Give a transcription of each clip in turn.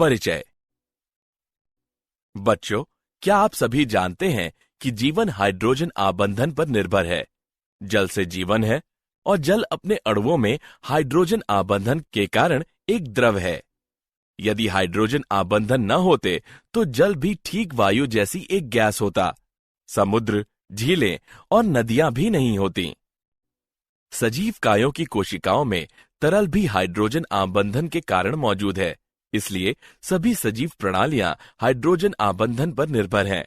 परिचय। बच्चों, क्या आप सभी जानते हैं कि जीवन हाइड्रोजन आबंधन पर निर्भर है। जल से जीवन है और जल अपने अणुओं में हाइड्रोजन आबंधन के कारण एक द्रव है। यदि हाइड्रोजन आबंधन न होते तो जल भी ठीक वायु जैसी एक गैस होता। समुद्र, झीलें और नदियां भी नहीं होती। सजीव कायों की कोशिकाओं में तरल भी हाइड्रोजन आबंधन के कारण मौजूद है। इसलिए सभी सजीव प्रणालियां हाइड्रोजन आबंधन पर निर्भर हैं।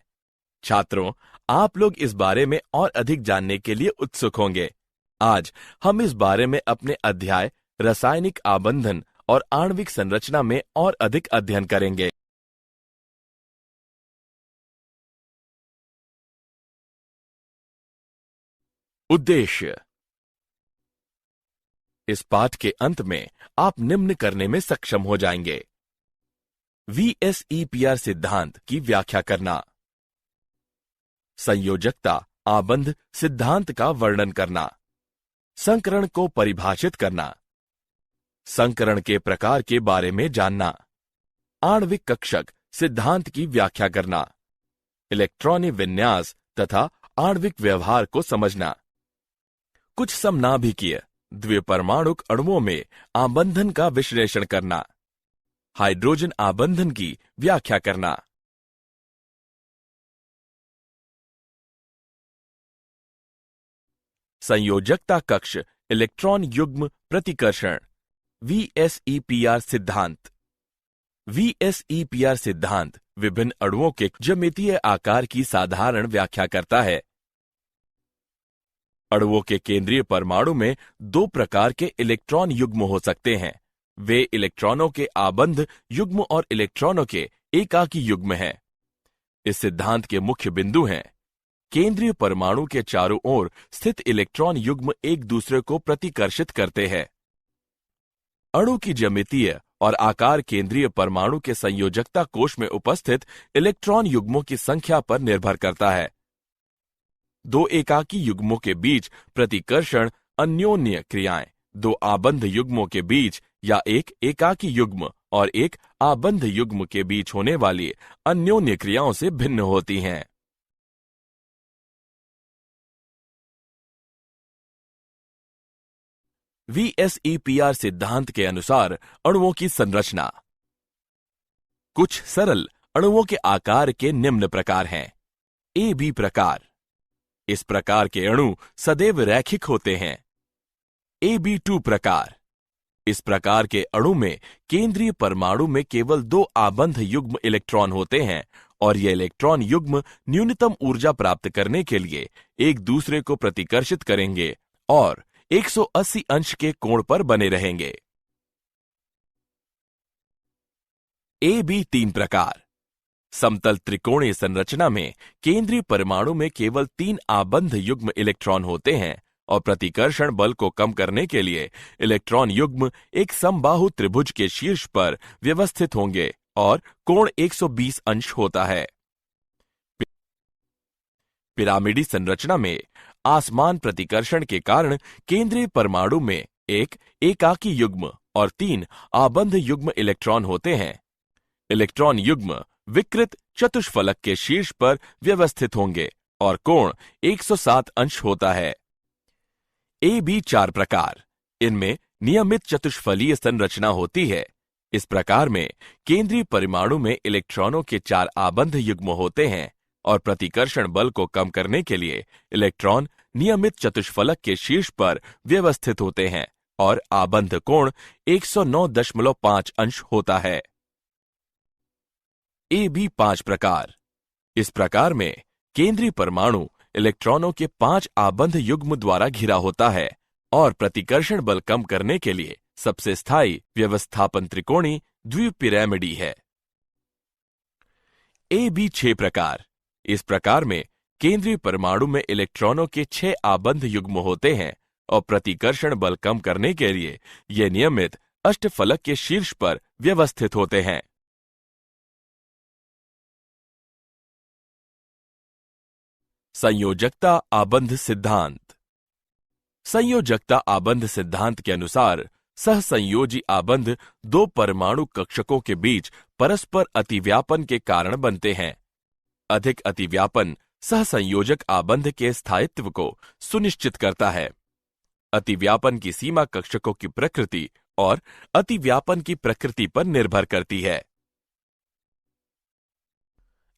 छात्रों, आप लोग इस बारे में और अधिक जानने के लिए उत्सुक होंगे। आज हम इस बारे में अपने अध्याय रासायनिक आबंधन और आणविक संरचना में और अधिक अध्ययन करेंगे। उद्देश्य। इस पाठ के अंत में आप निम्न करने में सक्षम हो जाएंगे। VSEPR सिद्धांत की व्याख्या करना, संयोजकता आबंध सिद्धांत का वर्णन करना, संकरण को परिभाषित करना, संकरण के प्रकार के बारे में जानना, आणविक कक्षक सिद्धांत की व्याख्या करना, इलेक्ट्रॉनिक विन्यास तथा आणविक व्यवहार को समझना, कुछ समनाभिकीय द्विपरमाणुक अणुओं में आबंधन का विश्लेषण करना, हाइड्रोजन आबंधन की व्याख्या करना। संयोजकता कक्ष इलेक्ट्रॉन युग्म प्रतिकर्षण VSEPR सिद्धांत। VSEPR सिद्धांत विभिन्न अणुओं के ज्यामितीय आकार की साधारण व्याख्या करता है। अणुओं के केंद्रीय परमाणु में दो प्रकार के इलेक्ट्रॉन युग्म हो सकते हैं। वे इलेक्ट्रॉनों के आबंध युग्म और इलेक्ट्रॉनों के एकाकी युग्म हैं। इस सिद्धांत के मुख्य बिंदु हैं: केंद्रीय परमाणु के चारों ओर स्थित इलेक्ट्रॉन युग्म एक दूसरे को प्रतिकर्षित करते हैं। अणु की ज्यामितीय और आकार केंद्रीय परमाणु के संयोजकता कोश में उपस्थित इलेक्ट्रॉन युग्मों की संख्या पर निर्भर करता है। दो एकाकी युग्मों के बीच प्रतिकर्षण अन्योन्य क्रियाएं दो आबंध युग्मों के बीच या एक एकाकी युग्म और एक आबंध युग्म के बीच होने वाली अन्योन्य क्रियाओं से भिन्न होती हैं। VSEPR सिद्धांत के अनुसार अणुओं की संरचना। कुछ सरल अणुओं के आकार के निम्न प्रकार हैं। AB प्रकार। इस प्रकार के अणु सदैव रैखिक होते हैं। AB2 प्रकार। इस प्रकार के अणु में केंद्रीय परमाणु में केवल दो आबंध युग्म इलेक्ट्रॉन होते हैं और ये इलेक्ट्रॉन युग्म न्यूनतम ऊर्जा प्राप्त करने के लिए एक दूसरे को प्रतिकर्षित करेंगे और 180 अंश के कोण पर बने रहेंगे। AB3 प्रकार। समतल त्रिकोणीय संरचना में केंद्रीय परमाणु में केवल 3 आबंध युग्म इलेक्ट्रॉन होते हैं और प्रतिकर्षण बल को कम करने के लिए इलेक्ट्रॉन युग्म एक समबाहु त्रिभुज के शीर्ष पर व्यवस्थित होंगे और कोण 120 अंश होता है। पिरामिडी संरचना में आसमान प्रतिकर्षण के कारण केंद्रीय परमाणु में एक एकाकी युग्म और 3 आबंध युग्म इलेक्ट्रॉन होते हैं। इलेक्ट्रॉन युग्म विकृत चतुष्फलक के शीर्ष पर व्यवस्थित होंगे और कोण 107 अंश होता है। AB4 प्रकार। इनमें नियमित चतुष्फलीय संरचना होती है। इस प्रकार में केंद्रीय परमाणु में इलेक्ट्रॉनों के 4 आबंध युग्म होते हैं और प्रतिकर्षण बल को कम करने के लिए इलेक्ट्रॉन नियमित चतुष्फलक के शीर्ष पर व्यवस्थित होते हैं और आबंध कोण 109.5 अंश होता है। AB5 प्रकार। इस प्रकार में केंद्रीय परमाणु इलेक्ट्रॉनों के 5 आबंध युग्म द्वारा घिरा होता है और प्रतिकर्षण बल कम करने के लिए सबसे स्थायी व्यवस्थापन त्रिकोणी द्विपिरामिडी है। AB6 प्रकार। इस प्रकार में केंद्रीय परमाणु में इलेक्ट्रॉनों के 6 आबंध युग्म होते हैं और प्रतिकर्षण बल कम करने के लिए ये नियमित अष्टफलक के शीर्ष पर व्यवस्थित होते हैं। संयोजकता आबंध सिद्धांत। संयोजकता आबंध सिद्धांत के अनुसार सहसंयोजी आबंध दो परमाणु कक्षकों के बीच परस्पर अतिव्यापन के कारण बनते हैं। अधिक अतिव्यापन सहसंयोजक आबंध के स्थायित्व को सुनिश्चित करता है। अतिव्यापन की सीमा कक्षकों की प्रकृति और अतिव्यापन की प्रकृति पर निर्भर करती है।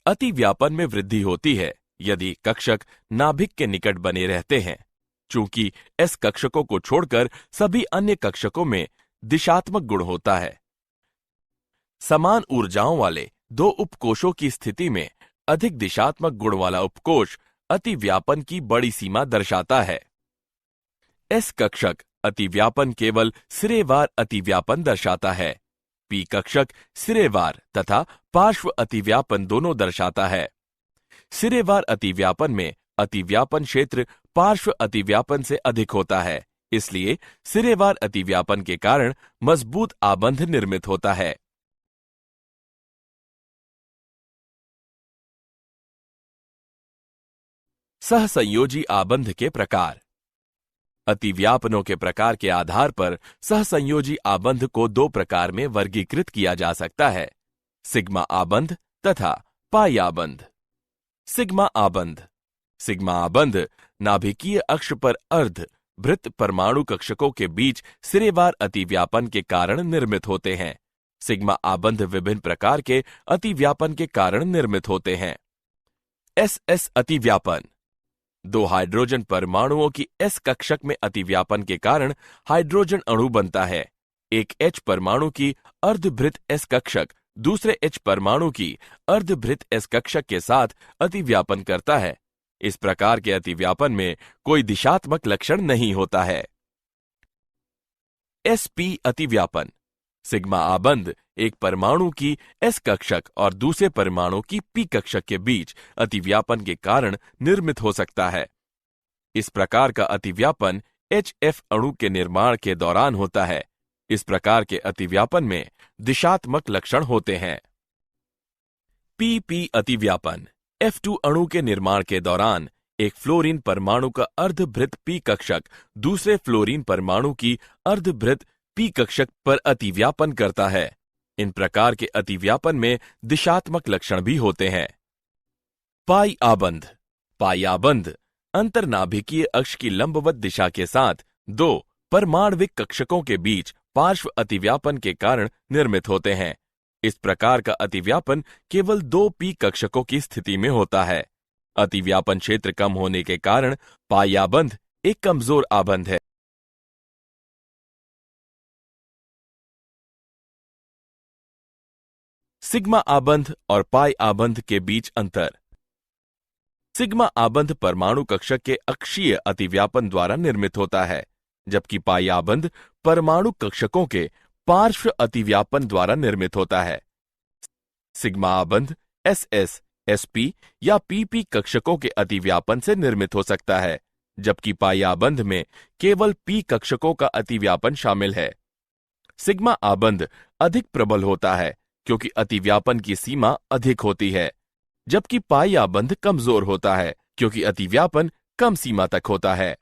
अतिव्यापन में वृद्धि होती है यदि कक्षक नाभिक के निकट बने रहते हैं, चूंकि एस कक्षकों को छोड़कर सभी अन्य कक्षकों में दिशात्मक गुण होता है। समान ऊर्जाओं वाले दो उपकोषों की स्थिति में अधिक दिशात्मक गुण वाला उपकोष अतिव्यापन की बड़ी सीमा दर्शाता है। एस कक्षक अतिव्यापन केवल सिरेवार अतिव्यापन दर्शाता है। पी कक्षक सिरेवार तथा पार्श्व अतिव्यापन दोनों दर्शाता है। सिरेवार अतिव्यापन में अतिव्यापन क्षेत्र पार्श्व अतिव्यापन से अधिक होता है, इसलिए सिरेवार अतिव्यापन के कारण मजबूत आबंध निर्मित होता है। सहसंयोजी आबंध के प्रकार। अतिव्यापनों के प्रकार के आधार पर सहसंयोजी आबंध को दो प्रकार में वर्गीकृत किया जा सकता है, सिग्मा आबंध तथा पाई आबंध। सिग्मा आबंध। सिग्मा आबंध नाभिकीय अक्ष पर अर्ध वृत्त परमाणु कक्षकों के बीच सिरेवार अतिव्यापन के कारण निर्मित होते हैं। सिग्मा आबंध विभिन्न प्रकार के अतिव्यापन के कारण निर्मित होते हैं। एस अतिव्यापन। दो हाइड्रोजन परमाणुओं की एस कक्षक में अतिव्यापन के कारण हाइड्रोजन अणु बनता है। एक एच परमाणु की अर्धभृत एस कक्षक दूसरे एच परमाणु की अर्धभृत एस कक्षक के साथ अतिव्यापन करता है। इस प्रकार के अतिव्यापन में कोई दिशात्मक लक्षण नहीं होता है। sp अतिव्यापन। सिग्मा आबंध एक परमाणु की एस कक्षक और दूसरे परमाणु की पी कक्षक के बीच अतिव्यापन के कारण निर्मित हो सकता है। इस प्रकार का अतिव्यापन HF अणु के निर्माण के दौरान होता है। इस प्रकार के अतिव्यापन में दिशात्मक लक्षण होते हैं। PP अतिव्यापन। F2 अणु के निर्माण के दौरान एक फ्लोरीन परमाणु का अर्धभृत पी कक्षक दूसरे फ्लोरीन परमाणु की अर्धभृत पी कक्षक पर अतिव्यापन करता है। इन प्रकार के अतिव्यापन में दिशात्मक लक्षण भी होते हैं। पाई आबंध। पाई आबंध अंतर्नाभिकीय अक्ष की लंबवत दिशा के साथ दो परमाण्विक कक्षकों के बीच पार्श्व अतिव्यापन के कारण निर्मित होते हैं। इस प्रकार का अतिव्यापन केवल दो पी कक्षकों की स्थिति में होता है। अतिव्यापन क्षेत्र कम होने के कारण पाई आबंध एक कमजोर आबंध है। सिग्मा आबंध और पाई आबंध के बीच अंतर। सिग्मा आबंध परमाणु कक्षक के अक्षीय अतिव्यापन द्वारा निर्मित होता है, जबकि पाई आबंध परमाणु कक्षकों के पार्श्व अतिव्यापन द्वारा निर्मित होता है। सिग्मा आबंध SS, SP या PP कक्षकों के अतिव्यापन से निर्मित हो सकता है, जबकि पाई आबंध में केवल P कक्षकों का अतिव्यापन शामिल है। सिग्मा आबंध अधिक प्रबल होता है क्योंकि अतिव्यापन की सीमा अधिक होती है, जबकि पाई आबंध कमजोर होता है क्योंकि अतिव्यापन कम सीमा तक होता है।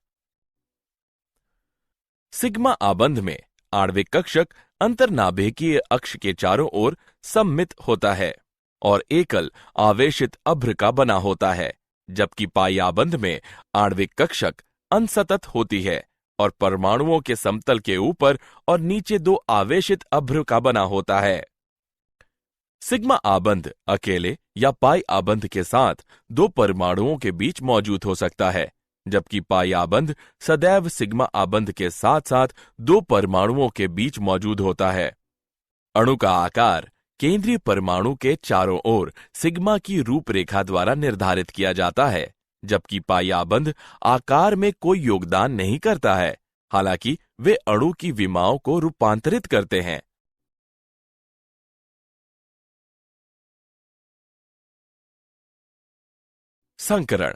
सिग्मा आबंध में आणविक कक्षक अंतर्नाभिकीय अक्ष के चारों ओर सममित होता है और एकल आवेशित अभ्र का बना होता है, जबकि पाई आबंध में आणविक कक्षक अनसतत होती है और परमाणुओं के समतल के ऊपर और नीचे दो आवेशित अभ्र का बना होता है। सिग्मा आबंध अकेले या पाई आबंध के साथ दो परमाणुओं के बीच मौजूद हो सकता है, जबकि पाई आबंध सदैव सिग्मा आबंध के साथ साथ दो परमाणुओं के बीच मौजूद होता है। अणु का आकार केंद्रीय परमाणु के चारों ओर सिग्मा की रूपरेखा द्वारा निर्धारित किया जाता है, जबकि पाई आबंध आकार में कोई योगदान नहीं करता है, हालांकि वे अणु की विमाओं को रूपांतरित करते हैं। संकरण।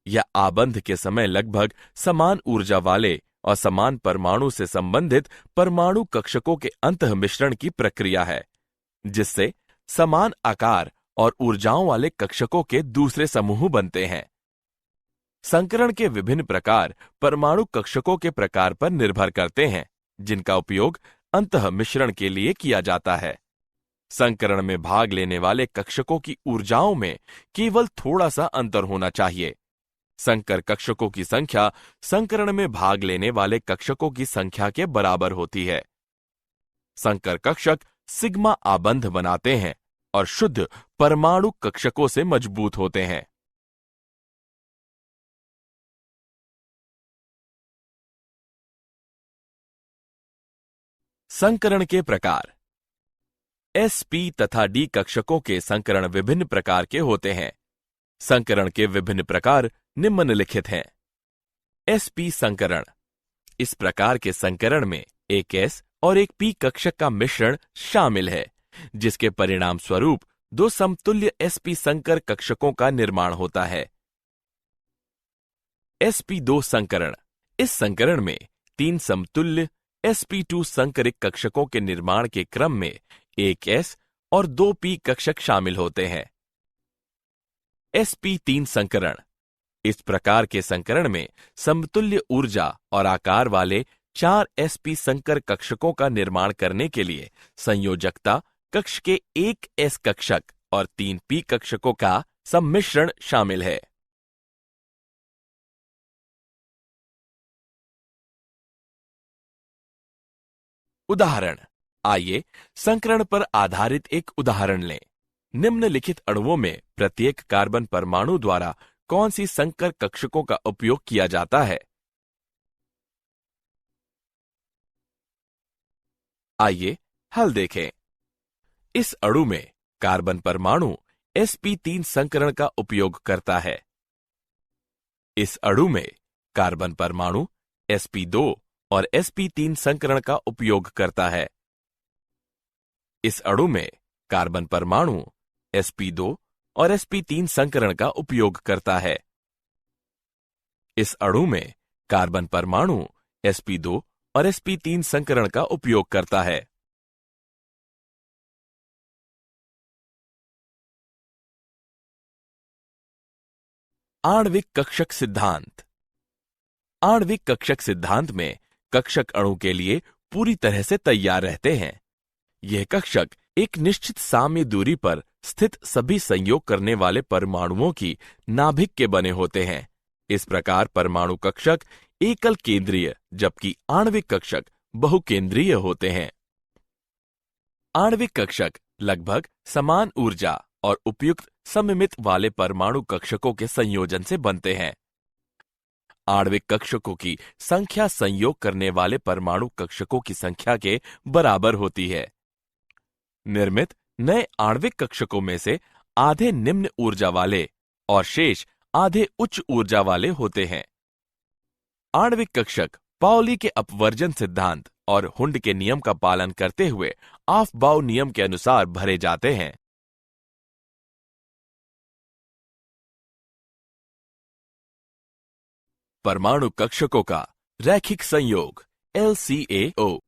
यह आबंध के समय लगभग समान ऊर्जा वाले और समान परमाणु से संबंधित परमाणु कक्षकों के अंतः मिश्रण की प्रक्रिया है, जिससे समान आकार और ऊर्जाओं वाले कक्षकों के दूसरे समूह बनते हैं। संकरण के विभिन्न प्रकार परमाणु कक्षकों के प्रकार पर निर्भर करते हैं, जिनका उपयोग अंतः मिश्रण के लिए किया जाता है। संकरण में भाग लेने वाले कक्षकों की ऊर्जाओं में केवल थोड़ा सा अंतर होना चाहिए। संकर कक्षकों की संख्या संकरण में भाग लेने वाले कक्षकों की संख्या के बराबर होती है। संकर कक्षक सिग्मा आबंध बनाते हैं और शुद्ध परमाणु कक्षकों से मजबूत होते हैं। संकरण के प्रकार। sp तथा d कक्षकों के संकरण विभिन्न प्रकार के होते हैं। संकरण के विभिन्न प्रकार निम्नलिखित हैं। sp संकरण। इस प्रकार के संकरण में एक s और एक p कक्षक का मिश्रण शामिल है, जिसके परिणाम स्वरूप दो समतुल्य sp संकर कक्षकों का निर्माण होता है। sp2 संकरण। इस संकरण में तीन समतुल्य sp2 संकरित कक्षकों के निर्माण के क्रम में एक s और दो p कक्षक शामिल होते हैं। sp3 संकरण। इस प्रकार के संकरण में समतुल्य ऊर्जा और आकार वाले चार sp संकर कक्षकों का निर्माण करने के लिए संयोजकता कक्ष के एक s कक्षक और तीन p कक्षकों का सम्मिश्रण शामिल है। उदाहरण। आइए संकरण पर आधारित एक उदाहरण लें। निम्नलिखित अणुओं में प्रत्येक कार्बन परमाणु द्वारा कौन सी संकर कक्षकों का उपयोग किया जाता है? आइए हल देखें। इस अणु में कार्बन परमाणु sp3 संकरण का उपयोग करता है। इस अणु में कार्बन परमाणु sp2 और sp3 संकरण का उपयोग करता है। इस अणु में कार्बन परमाणु sp2 और sp3 संकरण का उपयोग करता है। इस अणु में कार्बन परमाणु sp2 और sp3 संकरण का उपयोग करता है। आणविक कक्षक सिद्धांत। आणविक कक्षक सिद्धांत में कक्षक अणु के लिए पूरी तरह से तैयार रहते हैं। यह कक्षक एक निश्चित साम्य दूरी पर स्थित सभी संयोग करने वाले परमाणुओं की नाभिक के बने होते हैं। इस प्रकार परमाणु कक्षक एकल केंद्रीय जबकि आणविक कक्षक बहुकेंद्रीय होते हैं। आणविक कक्षक लगभग समान ऊर्जा और उपयुक्त सममित वाले परमाणु कक्षकों के संयोजन से बनते हैं। आणविक कक्षकों की संख्या संयोग करने वाले परमाणु कक्षकों की संख्या के बराबर होती है। निर्मित नए आणविक कक्षकों में से आधे निम्न ऊर्जा वाले और शेष आधे उच्च ऊर्जा वाले होते हैं। आणविक कक्षक पाउली के अपवर्जन सिद्धांत और हुंड के नियम का पालन करते हुए ऑफ-बाउ नियम के अनुसार भरे जाते हैं। परमाणु कक्षकों का रैखिक संयोग LCAO।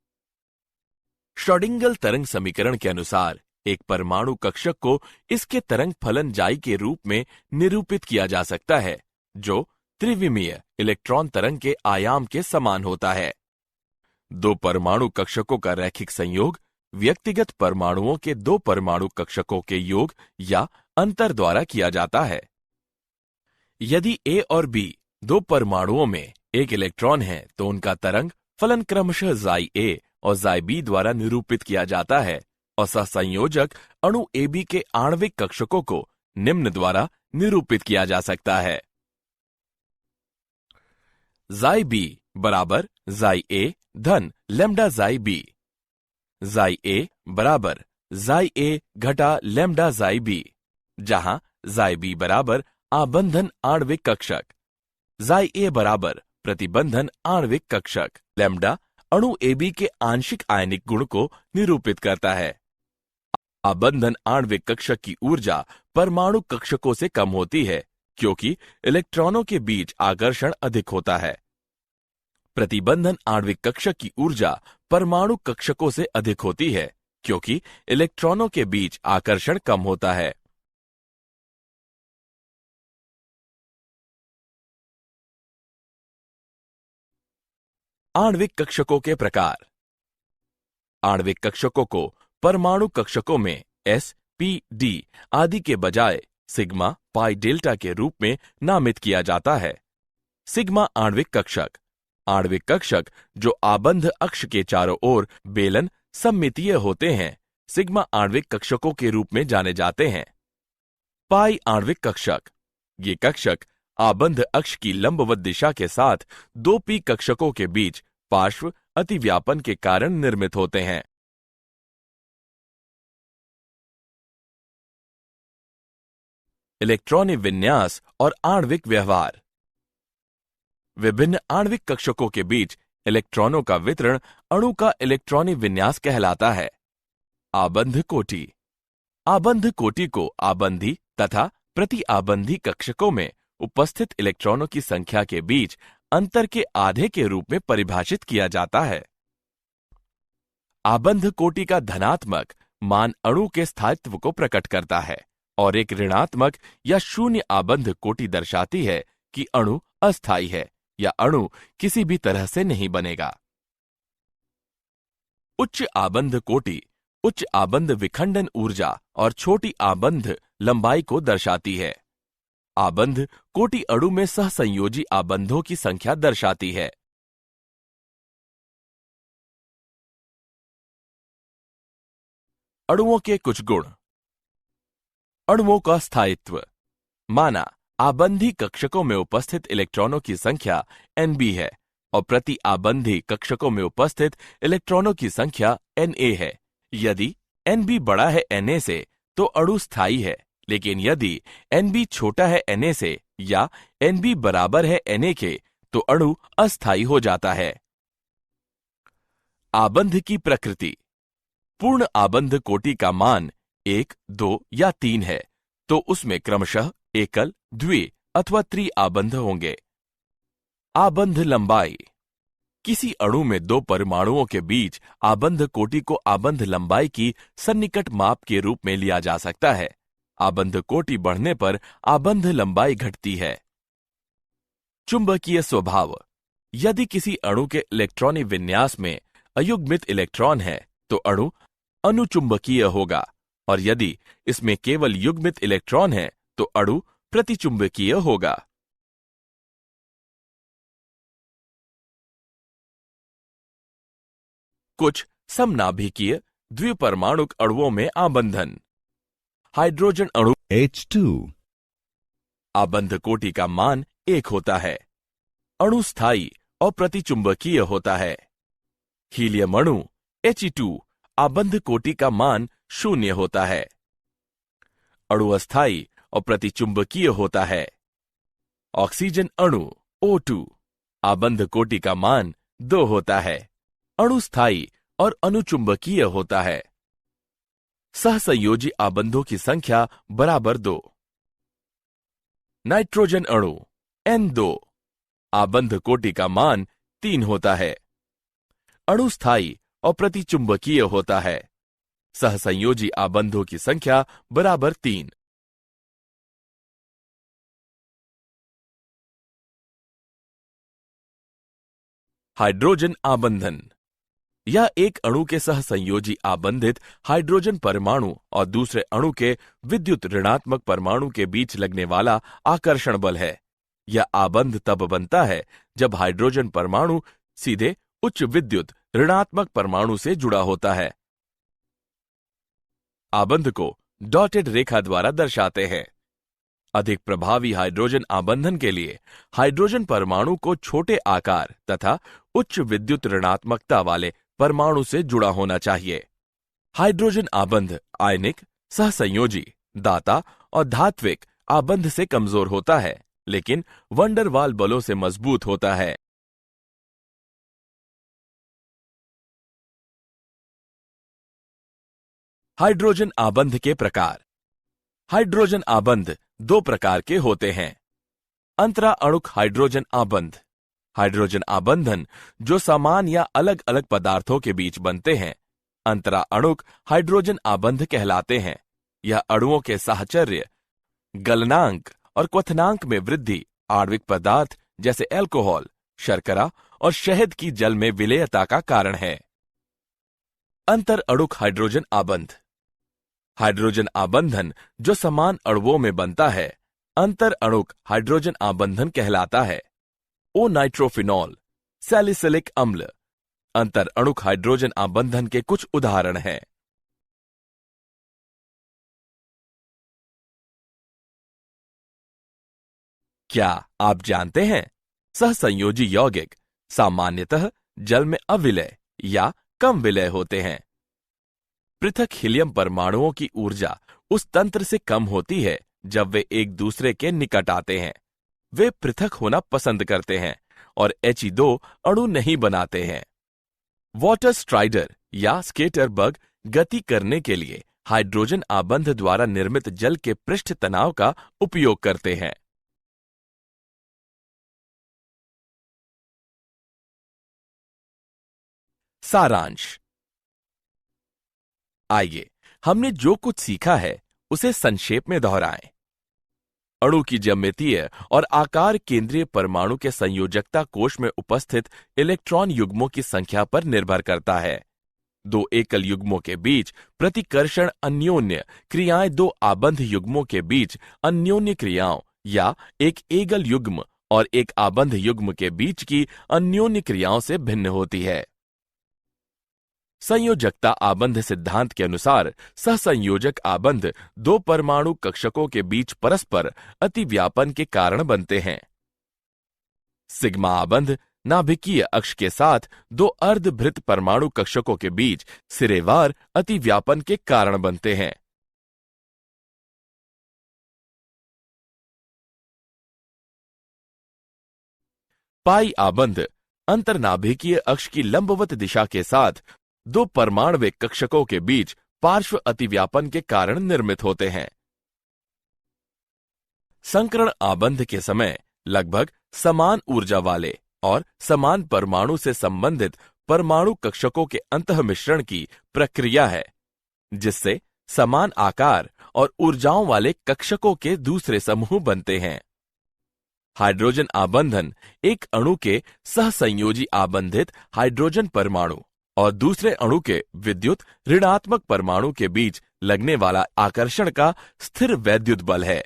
श्रोडिंगर तरंग समीकरण के अनुसार एक परमाणु कक्षक को इसके तरंग फलन जाई के रूप में निरूपित किया जा सकता है, जो त्रिविमीय इलेक्ट्रॉन तरंग के आयाम के समान होता है। दो परमाणु कक्षकों का रैखिक संयोग व्यक्तिगत परमाणुओं के दो परमाणु कक्षकों के योग या अंतर द्वारा किया जाता है। यदि A और B दो परमाणुओं में एक इलेक्ट्रॉन है तो उनका तरंग फलन क्रमशः जाई A और जाई B द्वारा निरूपित किया जाता है और सहसंयोजक अणु AB के आणविक कक्षकों को निम्न द्वारा निरूपित किया जा सकता है। जाई B बराबर जाई A धन लैम्डा जाई B। जाई A बराबर जाई A घटा लैम्डा जाई B, जहां जाई B बराबर आबंधन आणविक कक्षक, जाई A बराबर प्रतिबंधन आणविक कक्षक, लैम्डा अणु AB के आंशिक आयनिक गुण को निरूपित करता है। आबंधन आणविक कक्षक की ऊर्जा परमाणु कक्षकों से कम होती है क्योंकि इलेक्ट्रॉनों के बीच आकर्षण अधिक होता है। प्रतिबंधन आणविक कक्षक की ऊर्जा परमाणु कक्षकों से अधिक होती है क्योंकि इलेक्ट्रॉनों के बीच आकर्षण कम होता है। आणविक कक्षकों के प्रकार। आणविक कक्षकों को परमाणु कक्षकों में s, p, d आदि के बजाय सिग्मा, पाई, डेल्टा के रूप में नामित किया जाता है। सिग्मा आणविक कक्षक जो आबंध अक्ष के चारों ओर बेलन सममितीय होते हैं, सिग्मा आणविक कक्षकों के रूप में जाने जाते हैं। पाई आणविक कक्षक, ये कक्षक आबंध अक्ष की लंबवत दिशा के साथ 2p कक्षकों के बीच पार्श्व अतिव्यापन के कारण निर्मित होते हैं। इलेक्ट्रॉनिक विन्यास और आणविक व्यवहार। विभिन्न आणविक कक्षकों के बीच इलेक्ट्रॉनों का वितरण अणु का इलेक्ट्रॉनिक विन्यास कहलाता है। आबंध कोटि। आबंध कोटि को आबंधी तथा प्रति आबंधी कक्षकों में उपस्थित इलेक्ट्रॉनों की संख्या के बीच अंतर के आधे के रूप में परिभाषित किया जाता है। आबंध कोटि का धनात्मक मान अणु के स्थायित्व को प्रकट करता है और एक ऋणात्मक या शून्य आबंध कोटि दर्शाती है कि अणु अस्थायी है या अणु किसी भी तरह से नहीं बनेगा। उच्च आबंध कोटि उच्च आबंध विखंडन ऊर्जा और छोटी आबंध लंबाई को दर्शाती है। आबंध कोटि अणु में सहसंयोजी आबंधों की संख्या दर्शाती है। अणुओं के कुछ गुण। अणुओं का स्थायित्व। माना आबंधी कक्षकों में उपस्थित इलेक्ट्रॉनों की संख्या Nb है और प्रति आबंधी कक्षकों में उपस्थित इलेक्ट्रॉनों की संख्या Na है। यदि Nb बड़ा है Na से तो अणु स्थायी है, लेकिन यदि Nb छोटा है Na से या Nb बराबर है Na के तो अणु अस्थायी हो जाता है। आबंध की प्रकृति। पूर्ण आबंध कोटि का मान 1, 2 या 3 है तो उसमें क्रमशः एकल, द्वि अथवा त्रि आबंध होंगे। आबंध लंबाई। किसी अणु में दो परमाणुओं के बीच आबंध कोटि को आबंध लंबाई की सन्निकट माप के रूप में लिया जा सकता है। आबंध कोटि बढ़ने पर आबंध लंबाई घटती है। चुंबकीय स्वभाव। यदि किसी अणु के इलेक्ट्रॉनिक विन्यास में अयुग्मित इलेक्ट्रॉन है तो अणु अनुचुंबकीय होगा और यदि इसमें केवल युग्मित इलेक्ट्रॉन है तो अणु प्रतिचुंबकीय होगा। कुछ समनाभिकीय द्विपरमाणुक अणुओं में आबंधन। हाइड्रोजन अणु H2 आबंध कोटि का मान 1 होता है। अणु स्थायी और प्रतिचुंबकीय होता है। हीलियम अणु He2 आबंध कोटि का मान 0 होता है। अणु अस्थायी और प्रतिचुंबकीय होता है। ऑक्सीजन अणु O2 आबंध कोटि का मान 2 होता है। अणु स्थायी और अनुचुंबकीय होता है। सहसंयोजी आबंधों की संख्या बराबर 2। नाइट्रोजन अणु N2 आबंध कोटि का मान 3 होता है। अणु स्थायी और प्रतिचुंबकीय होता है। सहसंयोजी आबंधों की संख्या बराबर 3। हाइड्रोजन आबंधन। यह एक अणु के सहसंयोजी आबंधित हाइड्रोजन परमाणु और दूसरे अणु के विद्युत ऋणात्मक परमाणु के बीच लगने वाला आकर्षण बल है। यह आबंध तब बनता है जब हाइड्रोजन परमाणु सीधे उच्च विद्युत ऋणात्मक परमाणु से जुड़ा होता है। आबंध को डॉटेड रेखा द्वारा दर्शाते हैं। अधिक प्रभावी हाइड्रोजन आबंधन के लिए हाइड्रोजन परमाणु को छोटे आकार तथा उच्च विद्युत ऋणात्मकता वाले परमाणु से जुड़ा होना चाहिए। हाइड्रोजन आबंध आयनिक, सहसंयोजी, दाता और धात्विक आबंध से कमजोर होता है, लेकिन वंडरवाल बलों से मजबूत होता है। हाइड्रोजन आबंध के प्रकार। हाइड्रोजन आबंध 2 प्रकार के होते हैं। अंतरा अणुक हाइड्रोजन आबंध। हाइड्रोजन आबंधन जो समान या अलग अलग पदार्थों के बीच बनते हैं अंतरा अणुक हाइड्रोजन आबंध कहलाते हैं। यह अणुओं के साहचर्य, गलनांक और क्वथनांक में वृद्धि, आणविक पदार्थ जैसे अल्कोहल, शर्करा और शहद की जल में विलेयता का कारण है। अंतर अणुक हाइड्रोजन आबंध। हाइड्रोजन आबंधन जो समान अणुओं में बनता है अंतर अणुक हाइड्रोजन आबंधन कहलाता है। ओ नाइट्रोफिनॉल, सैलिसिलिक अम्ल अंतर अणुक हाइड्रोजन आबंधन के कुछ उदाहरण हैं। क्या आप जानते हैं सहसंयोजी यौगिक सामान्यतः जल में अविलय या कम विलय होते हैं। पृथक हीलियम परमाणुओं की ऊर्जा उस तंत्र से कम होती है जब वे एक दूसरे के निकट आते हैं। वे पृथक होना पसंद करते हैं और He2 अणु नहीं बनाते हैं। वाटर स्ट्राइडर या स्केटर बग गति करने के लिए हाइड्रोजन आबंध द्वारा निर्मित जल के पृष्ठ तनाव का उपयोग करते हैं। सारांश। आइए हमने जो कुछ सीखा है उसे संक्षेप में दोहराएं। अणु की ज्यामितीय और आकार केंद्रीय परमाणु के संयोजकता कोश में उपस्थित इलेक्ट्रॉन युग्मों की संख्या पर निर्भर करता है। दो एकल युग्मों के बीच प्रतिकर्षण अन्योन्य क्रियाएं दो आबंध युग्मों के बीच अन्योन्य क्रियाओं या एक एकल युग्म और एक आबंध युग्म के बीच की अन्योन्य क्रियाओं से भिन्न होती है। संयोजकता आबंध सिद्धांत के अनुसार सहसंयोजक आबंध दो परमाणु कक्षकों के बीच परस्पर अतिव्यापन के कारण बनते हैं। सिग्मा आबंध नाभिकीय अक्ष के साथ दो अर्धभृत परमाणु कक्षकों के बीच सिरेवार अतिव्यापन के कारण बनते हैं। पाई आबंध अंतर्नाभिकीय अक्ष की लंबवत दिशा के साथ दो परमाणविक कक्षकों के बीच पार्श्व अतिव्यापन के कारण निर्मित होते हैं। संकरण आबंध के समय लगभग समान ऊर्जा वाले और समान परमाणु से संबंधित परमाणु कक्षकों के अंतःमिश्रण की प्रक्रिया है, जिससे समान आकार और ऊर्जाओं वाले कक्षकों के दूसरे समूह बनते हैं। हाइड्रोजन आबंधन एक अणु के सहसंयोजी आबंधित हाइड्रोजन परमाणु और दूसरे अणु के विद्युत ऋणात्मक परमाणु के बीच लगने वाला आकर्षण का स्थिर वैद्युत बल है।